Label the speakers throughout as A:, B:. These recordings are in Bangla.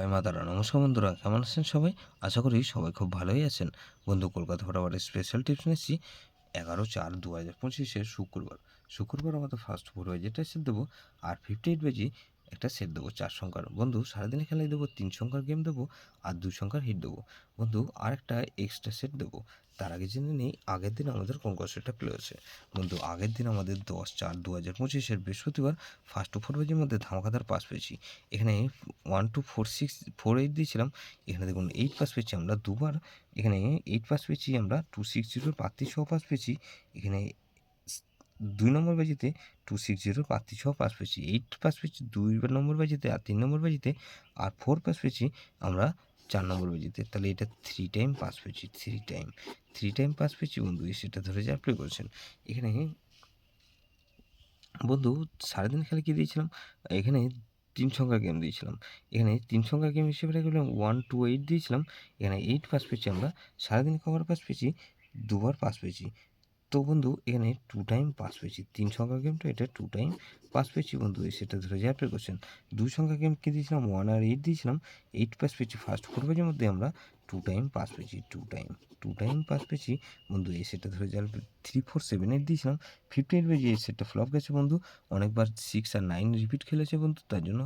A: জয় মা তারা। নমস্কার বন্ধুরা, কেমন আছেন সবাই? আশা করি সবাই খুব ভালোই আছেন। বন্ধু, কলকাতা ফটাফটের স্পেশাল টিপস নিচ্ছি 11/4/2025 শুক্রবার আমাদের ফার্স্ট ফোর যেটা সেট দেবো, আর 58 বেজি একটা সেট দেবো 4 সংখ্যার। বন্ধু, সারাদিনে খেলায় দেবো 3 সংখ্যার গেম দেবো আর 2 সংখ্যার হিট দেবো। বন্ধু, আর একটা এক্সট্রা সেট দেবো। তার আগে জেনে নেই আগের দিন আমাদের কোন কোন সেটটা প্লে হয়েছে। বন্ধু, আগের দিন আমাদের 10/4/2025 বৃহস্পতিবার ফার্স্ট ফোর বেজির মধ্যে ধামাকাদার পাস পেয়েছি। এখানে 1 2 4 6 4 8 দিয়েছিলাম। এখানে দেখুন 8 পাস পেয়েছি আমরা দুবার। এখানে 8 পাস পেয়েছি আমরা 260 প্রার্থী সহ পাস পেয়েছি। এখানে 2 নম্বর বাজিতে 260 প্রার্থী সহ পাস পেয়েছি। 8 পাস পেয়েছি 2 নম্বর বাজিতে আর 3 নম্বর বাজিতে, আর 4 পাস পেয়েছি আমরা 4 নম্বর বাজিতে। তাহলে এটা 3 টাইম পাস পেয়েছি। 3 টাইম পাস পেয়েছি বন্ধু, সেটা ধরে যা প্লে করেছেন। এখানে বন্ধু সারাদিন খেলে কী দিয়েছিলাম, এখানে 3 সংখ্যার গেম দিয়েছিলাম। এখানে 3 সংখ্যার গেম হিসেবে রেখেছিলাম 1 2 8 দিয়েছিলাম। এখানে 8 পাস পেয়েছি আমরা। সারাদিন কবার পাস পেয়েছি? দুবার পাস পেয়েছি। তো বন্ধু, এখানে 2 টাইম পাস পেয়েছি। 3 সংখ্যার গেমটা এটা 2 টাইম পাস পেয়েছি বন্ধু, সেটা ধরে যা প্লে করছেন। 2 সংখ্যার গেম কী দিয়েছিলাম? 1 আর 8 দিয়েছিলাম। 8 পাস পেয়েছি। ফার্স্ট 4 বাজের মধ্যে আমরা 2 টাইম পাস পেয়েছি। 2 টাইম পাস পেয়েছি বন্ধু, এই সেটটা ধরে যা 3 4 7 8 দিয়েছিলাম। 58 বেজে এই সেটটা ফ্লপ গেছে বন্ধু। অনেকবার 6 আর 9 রিপিট খেলেছে বন্ধু, তার জন্য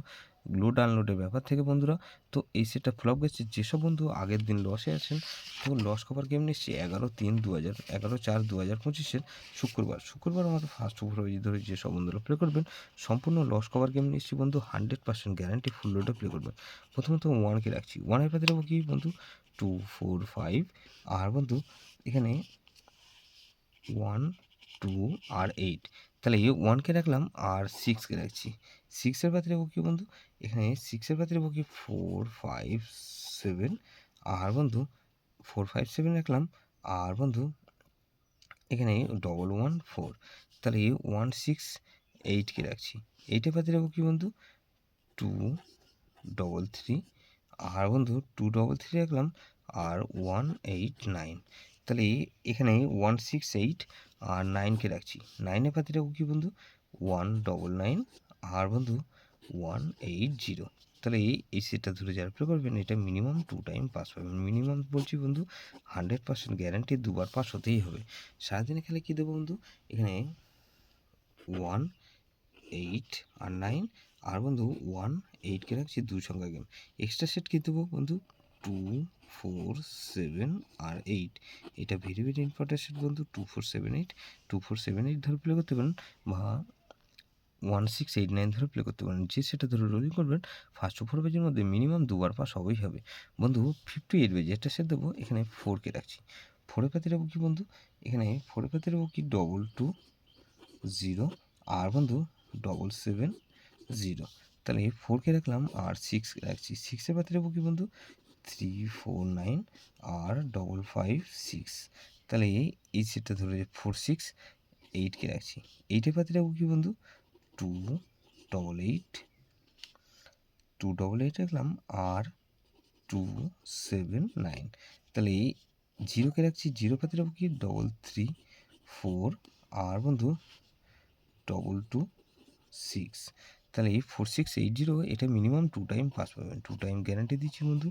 A: লোড আনলোডের ব্যাপার থেকে বন্ধুরা। তো এই সেটটা ফ্লপ গেছে। যেসব বন্ধু আগের দিন লসে আছেন, তো লস কভার গেম নিচ্ছি 11/4/2025 শুক্রবার আমাদের ফার্স্ট ওভার ধরে যেসব বন্ধুরা প্লে করবেন, সম্পূর্ণ লস কভার গেম নিচ্ছি বন্ধু। 100% গ্যারান্টি ফুল লোডে প্লে করবেন। প্রথমত 1কে রাখছি। 1-এর পাতে রাখবো কি বন্ধু? 2 4 5। আর বন্ধু এখানে 1 2 আর 8। তাহলে 1কে রাখলাম আর 6কে রাখছি। 6-এর পাতে রাখবো কি বন্ধু? এখানে 6-এর পাতে রাখবো কি 4 5 7। আর বন্ধু 4 5 7 রাখলাম। আর বন্ধু এখানে 1 1 4। তাহলে 1 6 8কে রাখছি। 8-এর পাতে রাখবো কি বন্ধু? 2 3 3। আর বন্ধু 2 3 3 রাখলাম। আর 1 8 9। তাহলে এখানে 1 6 8 আর 9কে রাখছি। 9-এর পাতে রাখবো কি বন্ধু? 1 9 9। আর বন্ধু 1 8 0। তাহলে এই সেটটা ধরে যারা প্লে করবেন, এটা মিনিমাম 2 টাইম পাস পাবেন। মিনিমাম বলছি বন্ধু, 100% গ্যারান্টি দুবার পাস হতেই হবে। সারাদিনে খেলে কী দেবো বন্ধু? এখানে 1 8 আর 9। আর বন্ধু 1 8কে রাখছি 2 সংখ্যা গেম। এক্সট্রা সেট কী দেবো বন্ধু? 2 4 7 আর 8। এটা ভেরি ভেরি ইম্পর্টেন্ট সেট বন্ধু। 2 4 7 8 2 4 7 8 ধরে প্লে করতে পারেন, বা 1 6 8 9 ধরে প্লে করতে পারেন। যে সেটা ধরে রোলিং করবেন, ফার্স্ট 4 পেজের মধ্যে মিনিমাম দুবার পাস হবেই হবে বন্ধু। 58 পেজ এটা সেট দেবো। এখানে 4কে রাখছি। 4-এর পাতে রাখবো কি বন্ধু? এখানে 4-এর পাতে রাখবো কি 2 2 0। আর বন্ধু 7 7 0। তাহলে 4কে রাখলাম আর 6কে রাখছি। 6-এর পাতে রাখবো কি বন্ধু? 3 4 9 আর 5 5 6। তাহলে এই সেটটা ধরে 4 6 8কে রাখছি। 8-এর পাতে রাখবো কি বন্ধু? 2 8 2 8 রাখলাম। আর 2 7 9। তাহলে 0কে রাখছি। 0 পাতে রাখবো কি? 3 3 4। আর বন্ধু 2 2 6। তাহলে 4 6 8 0 এটা মিনিমাম 2 টাইম পাস পাবেন। 2 টাইম গ্যারান্টি দিচ্ছি বন্ধু।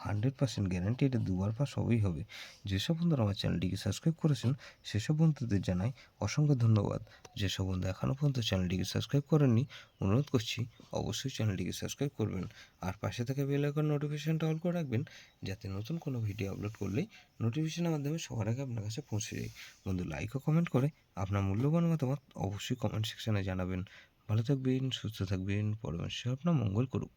A: 100% গ্যারান্টি, এটা দুবার পাস হবেই হবে। যেসব বন্ধুরা আমার চ্যানেলটিকে সাবস্ক্রাইব করেছেন, সেসব বন্ধুদের জানাই অসংখ্য ধন্যবাদ। যেসব বন্ধু এখনও পর্যন্ত চ্যানেলটিকে সাবস্ক্রাইব করেননি, অনুরোধ করছি অবশ্যই চ্যানেলটিকে সাবস্ক্রাইব করবেন। আর পাশে থাকা বেল আইকন নোটিফিকেশনটা অল করে রাখবেন, যাতে নতুন কোনো ভিডিও আপলোড করলেই নোটিফিকেশনের মাধ্যমে সবার আগে আপনার কাছে পৌঁছে যায়। বন্ধু, লাইক ও কমেন্ট করে আপনার মূল্যবান মতামত অবশ্যই কমেন্ট সেকশনে জানাবেন। ভালো থাকবেন, সুস্থ থাকবেন, পরমেশ্বর আপনার মঙ্গল করুক।